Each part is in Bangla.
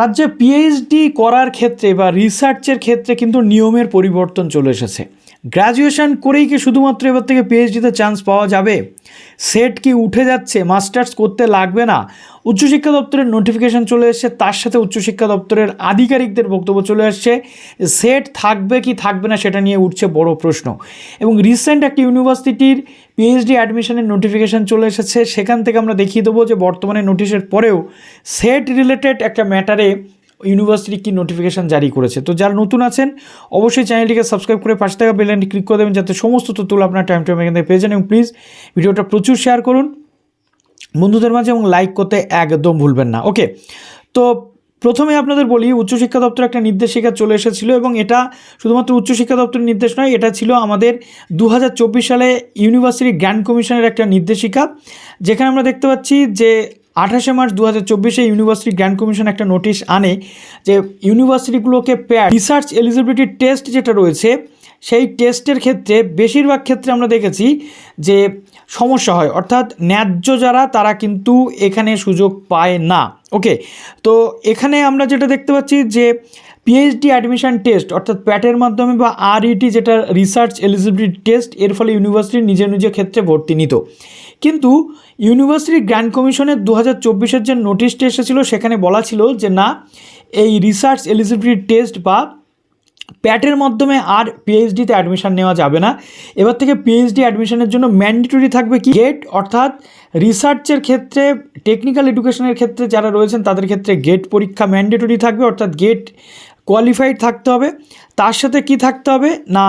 রাজ্যে পিএইচডি করার ক্ষেত্রে বা রিসার্চের ক্ষেত্রে কিন্তু নিয়মের পরিবর্তন চলে এসেছে। গ্র্যাজুয়েশন করেই কি শুধুমাত্র এবার থেকে পিএইচডিতে চান্স পাওয়া যাবে? সেট কি উঠে যাচ্ছে? মাস্টার্স করতে লাগবে না? উচ্চশিক্ষা দপ্তরের নোটিফিকেশন চলে এসছে, তার সাথে উচ্চশিক্ষা দপ্তরের আধিকারিকদের বক্তব্য চলে আসছে। সেট থাকবে কি থাকবে না সেটা নিয়ে উঠছে বড় প্রশ্ন। এবং রিসেন্ট একটা ইউনিভার্সিটির পিএইচডি অ্যাডমিশনের নোটিফিকেশান চলে এসেছে, সেখান থেকে আমরা দেখিয়ে দেবো যে বর্তমানে নোটিশের পরেও সেট রিলেটেড একটা ম্যাটারে ইউনিভার্সিটি কি নোটিফিকেশান জারি করেছে। তো যারা নতুন আছেন অবশ্যই চ্যানেলটিকে সাবস্ক্রাইব করে পাশে থাকা বেল আইকনটি ক্লিক করে দেবেন, যাতে সমস্ত তথ্য আপনার টাইম এখান থেকে পেয়ে যান। এবং প্লিজ ভিডিওটা প্রচুর শেয়ার করুন বন্ধুদের মাঝে এবং লাইক করতে একদম ভুলবেন না। ওকে, তো প্রথমে আপনাদের বলি, উচ্চশিক্ষা দপ্তর একটা নির্দেশিকা চলে এসেছিলো এবং এটা শুধুমাত্র উচ্চশিক্ষা দপ্তরের নির্দেশ নয়, এটা ছিল আমাদের 2024 সালে ইউনিভার্সিটি গ্র্যান্ট কমিশনের একটা নির্দেশিকা, যেখানে আমরা দেখতে পাচ্ছি যে 28শে মার্চ 2024 ইউনিভার্সিটি গ্র্যান্ট কমিশন একটা নোটিশ আনে যে ইউনিভার্সিটিগুলোকে প্যাড রিসার্চ এলিজিবিলিটি টেস্ট যেটা রয়েছে সেই টেস্টের ক্ষেত্রে বেশিরভাগ ক্ষেত্রে আমরা দেখেছি যে সমস্যা হয়, অর্থাৎ ন্যায্য যারা তারা কিন্তু এখানে সুযোগ পায় না। ওকে, তো এখানে আমরা যেটা দেখতে পাচ্ছি যে পিএইচডি অ্যাডমিশন টেস্ট অর্থাৎ প্যাটের মাধ্যমে বা আরইটি যেটা রিসার্চ এলিজিবিলিটি টেস্ট, এর ফলে ইউনিভার্সিটি নিজের নিজের ক্ষেত্রে ভর্তি নিত। কিন্তু ইউনিভার্সিটি গ্র্যান্ট কমিশনের 2024 যে নোটিশটি এসেছিলো সেখানে বলা ছিল যে না, এই রিসার্চ এলিজিবিলিটি টেস্ট বা প্যাটের মাধ্যমে আর পিএইচডিতে অ্যাডমিশন নেওয়া যাবে না। এবার থেকে পিএইচডি অ্যাডমিশনের জন্য ম্যান্ডেটরি থাকবে কি গেট, অর্থাৎ রিসার্চের ক্ষেত্রে টেকনিক্যাল এডুকেশনের ক্ষেত্রে যারা রয়েছেন তাদের ক্ষেত্রে গেট পরীক্ষা ম্যান্ডেটরি থাকবে, অর্থাৎ গেট কোয়ালিফাইড থাকতে হবে। তার সাথে কি থাকতে হবে না,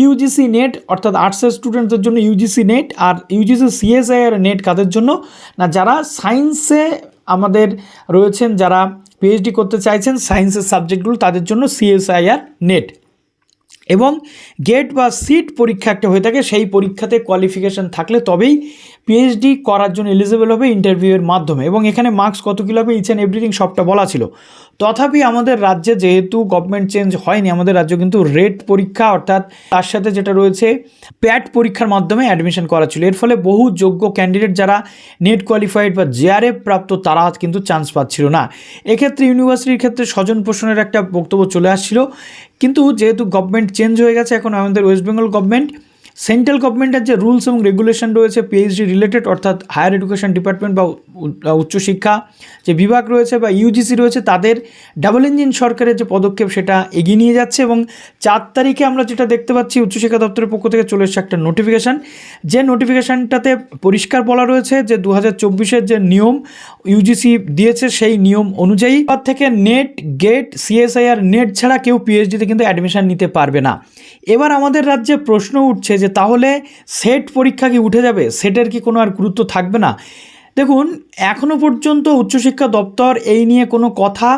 ইউজিসি নেট, অর্থাৎ আর্টসের স্টুডেন্টদের জন্য ইউজিসি নেট, আর ইউজিসি সিএসআইআর নেট কাদের জন্য না, যারা সায়েন্সে আমাদের রয়েছেন, যারা পিএইচডি করতে চাইছেন সায়েন্সের সাবজেক্টগুলো তাদের জন্য সিএসআইআর নেট। এবং গেট বা সিট পরীক্ষা একটা হয়ে থাকে, সেই পরীক্ষাতে কোয়ালিফিকেশান থাকলে তবেই পিএইচডি করার জন্য এলিজিবল হবে ইন্টারভিউয়ের মাধ্যমে। এবং এখানে মার্কস কত কী হবে ইচ অ্যান্ড এভরিথিং সবটা বলা ছিল। তথাপি আমাদের রাজ্যে যেহেতু গভর্নমেন্ট চেঞ্জ হয়নি, আমাদের রাজ্য কিন্তু রেট পরীক্ষা অর্থাৎ তার সাথে যেটা রয়েছে প্যাট পরীক্ষার মাধ্যমে অ্যাডমিশন করা ছিল। এর ফলে বহু যোগ্য ক্যান্ডিডেট যারা নেট কোয়ালিফাইড বা জেআরএফ প্রাপ্ত তারা কিন্তু চান্স পাচ্ছিল না। এক্ষেত্রে ইউনিভার্সিটির ক্ষেত্রে স্বজন পোষণের একটা বক্তব্য চলে আসছিল, কিন্তু যেহেতু গভর্নমেন্ট চেঞ্জ হয়ে গেছে, এখন আমাদের ওয়েস্ট বেঙ্গল গভর্নমেন্ট সেন্ট্রাল গভর্নমেন্টের যে রুলস এবং রেগুলেশন রয়েছে পিএইচডি রিলেটেড, অর্থাৎ হায়ার এডুকেশন ডিপার্টমেন্ট বা উচ্চশিক্ষা যে বিভাগ রয়েছে বা ইউজিসি রয়েছে, তাদের ডাবল ইঞ্জিন সরকারের যে পদক্ষেপ সেটা এগিয়ে নিয়ে যাচ্ছে। এবং 4 তারিখে আমরা যেটা দেখতে পাচ্ছি উচ্চশিক্ষা দপ্তরের পক্ষ থেকে চলে এসেছে একটা নোটিফিকেশান, যে নোটিফিকেশানটাতে পরিষ্কার বলা রয়েছে যে 2024 যে নিয়ম ইউজিসি দিয়েছে সেই নিয়ম অনুযায়ী তার থেকে নেট, গেট, সিএসআইআর নেট ছাড়া কেউ পিএইচডিতে কিন্তু অ্যাডমিশন নিতে পারবে না। এবার আমাদের রাজ্যে প্রশ্ন উঠছে যে তাহলে সেট পরীক্ষা কি উঠে যাবে? সেটের কি কোনো আর গুরুত্ব থাকবে না? দেখুন, এখনও পর্যন্ত উচ্চশিক্ষা দপ্তর এই নিয়ে কোনো কথা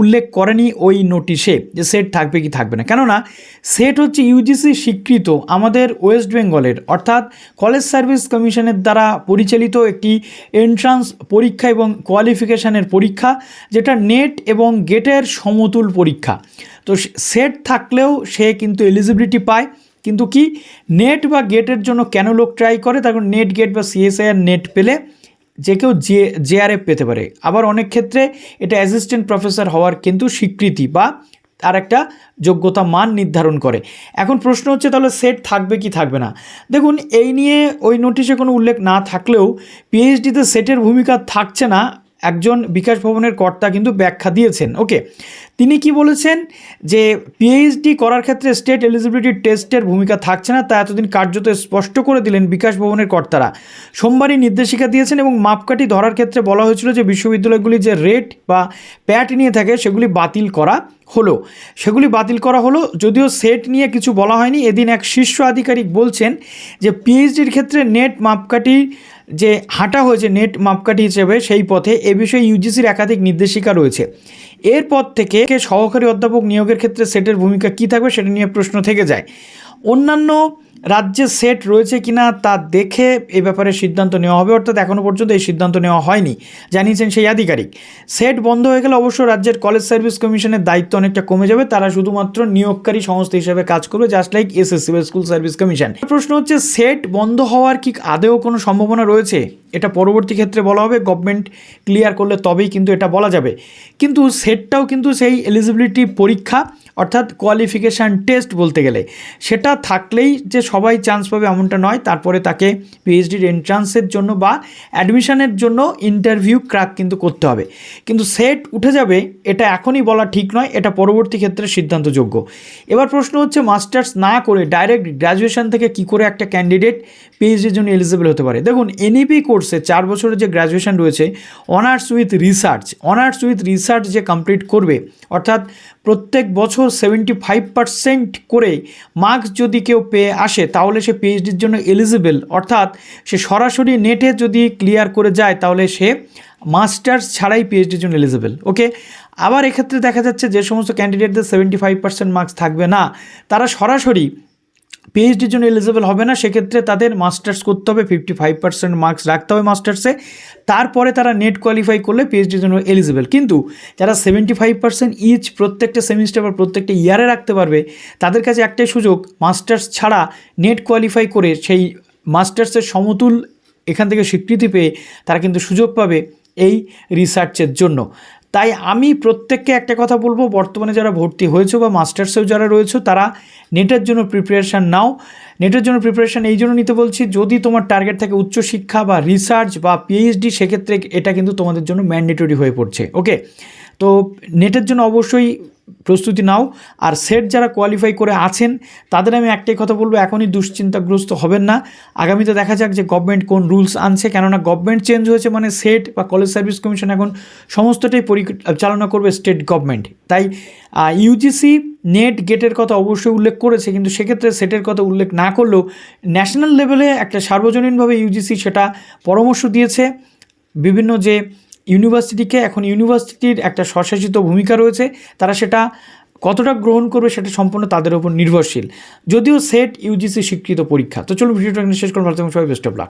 উল্লেখ করেনি ওই নোটিশে যে সেট থাকবে কি থাকবে না। কেননা সেট হচ্ছে ইউজিসি স্বীকৃত আমাদের ওয়েস্ট বেঙ্গলের অর্থাৎ কলেজ সার্ভিস কমিশনের দ্বারা পরিচালিত একটি এন্ট্রান্স পরীক্ষা এবং কোয়ালিফিকেশানের পরীক্ষা, যেটা নেট এবং গেটের সমতুল পরীক্ষা। তো সেট থাকলেও সে কিন্তু এলিজিবিলিটি পায়, কিন্তু কি নেট বা গেটের জন্য কেন লোক ট্রাই করে? তার কারণ নেট, গেট বা সিএসআইআর নেট পেলে যে কেউ জেআরএফ পেতে পারে। আবার অনেক ক্ষেত্রে এটা অ্যাসিস্ট্যান্ট প্রফেসর হওয়ার কিন্তু স্বীকৃতি বা তার একটা যোগ্যতা মান নির্ধারণ করে। এখন প্রশ্ন হচ্ছে তাহলে সেট থাকবে কি থাকবে না। দেখুন, এই নিয়ে ওই নোটিশে কোনো উল্লেখ না থাকলেও পিএইচডিতে সেটের ভূমিকা থাকছে না, একজন বিকাশ ভবনের কর্তা কিন্তু ব্যাখ্যা দিয়েছেন। ওকে, তিনি কি বলেছেন যে পিএইচডি করার ক্ষেত্রে স্টেট এলিজিবিলিটি টেস্টের ভূমিকা থাকছে না, তা এতদিন কার্যত স্পষ্ট করে দিলেন বিকাশ ভবনের কর্তারা। সোমবারই নির্দেশিকা দিয়েছেন এবং মাপকাঠি ধরার ক্ষেত্রে বলা হয়েছিল যে বিশ্ববিদ্যালয়গুলি যে রেট বা প্যাট নিয়ে থাকে সেগুলি বাতিল করা হলো। যদিও সেট নিয়ে কিছু বলা হয়নি। এদিন এক শীর্ষ আধিকারিক বলছেন যে পিএইচডির ক্ষেত্রে নেট মাপকাঠি যে হাঁটা হয়েছে নেট মাপকাঠি হিসেবে, সেই পথে এ বিষয়ে ইউজিসির একাধিক নির্দেশিকা রয়েছে। এরপর থেকে সহকারী অধ্যাপক নিয়োগের ক্ষেত্রে সেটের ভূমিকা কী থাকবে সেটা নিয়ে প্রশ্ন থেকে যায়। অন্যান্য রাজ্যে সেট রয়েছে কিনা তা দেখে এ ব্যাপারে সিদ্ধান্ত নেওয়া হবে, অর্থাৎ এখনও পর্যন্ত এই সিদ্ধান্ত নেওয়া হয়নি, জানিয়েছেন সেই আধিকারিক। সেট বন্ধ হয়ে গেলে অবশ্য রাজ্যের কলেজ সার্ভিস কমিশনের দায়িত্ব অনেকটা কমে যাবে, তারা শুধুমাত্র নিয়োগকারী সংস্থা হিসেবে কাজ করবে, জাস্ট লাইক এসএসসি বা স্কুল সার্ভিস কমিশন। প্রশ্ন হচ্ছে সেট বন্ধ হওয়ার কি আদেও কোনো সম্ভাবনা রয়েছে? এটা পরবর্তী ক্ষেত্রে বলা হবে, গভর্নমেন্ট ক্লিয়ার করলে তবেই কিন্তু এটা বলা যাবে। কিন্তু সেটটাও কিন্তু সেই এলিজিবিলিটি পরীক্ষা, অর্থাৎ কোয়ালিফিকেশান টেস্ট বলতে গেলে, সেটা থাকলেই যে সবাই চান্স পাবে এমনটা নয়। তারপরে তাকে পিএইচডির এন্ট্রান্সের জন্য বা অ্যাডমিশনের জন্য ইন্টারভিউ ক্র্যাক কিন্তু করতে হবে। কিন্তু সেট উঠে যাবে এটা এখনই বলা ঠিক নয়, এটা পরবর্তী ক্ষেত্রে সিদ্ধান্তযোগ্য। এবার প্রশ্ন হচ্ছে মাস্টার্স না করে ডাইরেক্ট গ্র্যাজুয়েশন থেকে কি করে একটা ক্যান্ডিডেট পিএইচডির জন্য এলিজিবল হতে পারে? দেখুন, এনইপি কোর্সে 4 বছরের যে গ্র্যাজুয়েশন রয়েছে, অনার্স উইথ রিসার্চ যে কমপ্লিট করবে, অর্থাৎ প্রত্যেক বছর 75% করে মার্কস যদি কেউ পেয়ে আসে তাহলে সে পিএইচডির জন্য এলিজিবল, অর্থাৎ সে সরাসরি নেটে যদি ক্লিয়ার করে যায় তাহলে সে মাস্টার্স ছাড়াই পিএইচডির জন্য এলিজিবল। ওকে, আবার এক্ষেত্রে দেখা যাচ্ছে যে সমস্ত ক্যান্ডিডেটদের 75% মার্কস থাকবে না, তারা সরাসরি পিএইচডির জন্য এলিজিবল হবে না, সেক্ষেত্রে তাদের মাস্টার্স করতে হবে, 55% মার্কস রাখতে হবে মাস্টার্সে, তারপরে তারা নেট কোয়ালিফাই করলে পিএইচডির জন্য এলিজিবল। কিন্তু যারা 75% ইচ প্রত্যেকটা সেমিস্টার বা প্রত্যেকটা ইয়ারে রাখতে পারবে, তাদের কাছে একটাই সুযোগ, মাস্টার্স ছাড়া নেট কোয়ালিফাই করে সেই মাস্টার্সের সমতুল এখান থেকে স্বীকৃতি পেয়ে তারা কিন্তু সুযোগ পাবে এই রিসার্চের জন্য। তাই আমি প্রত্যেককে একটা কথা বলবো, বর্তমানে যারা ভর্তি হয়েছে বা মাস্টার্সেও যারা রয়েছে তারা নেটের জন্য প্রিপারেশান নাও। নেটের জন্য প্রিপারেশান এই জন্য নিতে বলছি, যদি তোমার টার্গেট থাকে উচ্চশিক্ষা বা রিসার্চ বা পিএইচডি, সেক্ষেত্রে এটা কিন্তু তোমাদের জন্য ম্যান্ডেটরি হয়ে পড়ছে। ওকে, তো নেটের জন্য অবশ্যই প্রস্তুতি নাও। আর সেট যারা কোয়ালিফাই করে আছেন তাদের আমি একটাই কথা বলবো, এখনই দুশ্চিন্তাগ্রস্ত হবেন না, আগামীতে দেখা যাক যে গভর্নমেন্ট কোন রুলস আনছে, কেননা গভর্নমেন্ট চেঞ্জ হয়েছে মানে সেট বা কলেজ সার্ভিস কমিশন এখন সমস্তটাই পরিচালনা করবে স্টেট গভর্নমেন্ট। তাই ইউজিসি নেট গেটের কথা অবশ্যই উল্লেখ করেছে, কিন্তু সেক্ষেত্রে সেটের কথা উল্লেখ না করলেও ন্যাশনাল লেভেলে একটা সার্বজনীনভাবে ইউজিসি সেটা পরামর্শ দিয়েছে বিভিন্ন যে ইউনিভার্সিটিকে। এখন ইউনিভার্সিটির একটা স্বশাসিত ভূমিকা রয়েছে, তারা সেটা কতটা গ্রহণ করবে সেটা সম্পূর্ণ তাদের উপর নির্ভরশীল, যদিও সেট ইউজিসি স্বীকৃত পরীক্ষা। তো চলুন ভিডিওটা শেষ করুন, ভালো থাকুন সবাই, বেস্ট অফ লাক।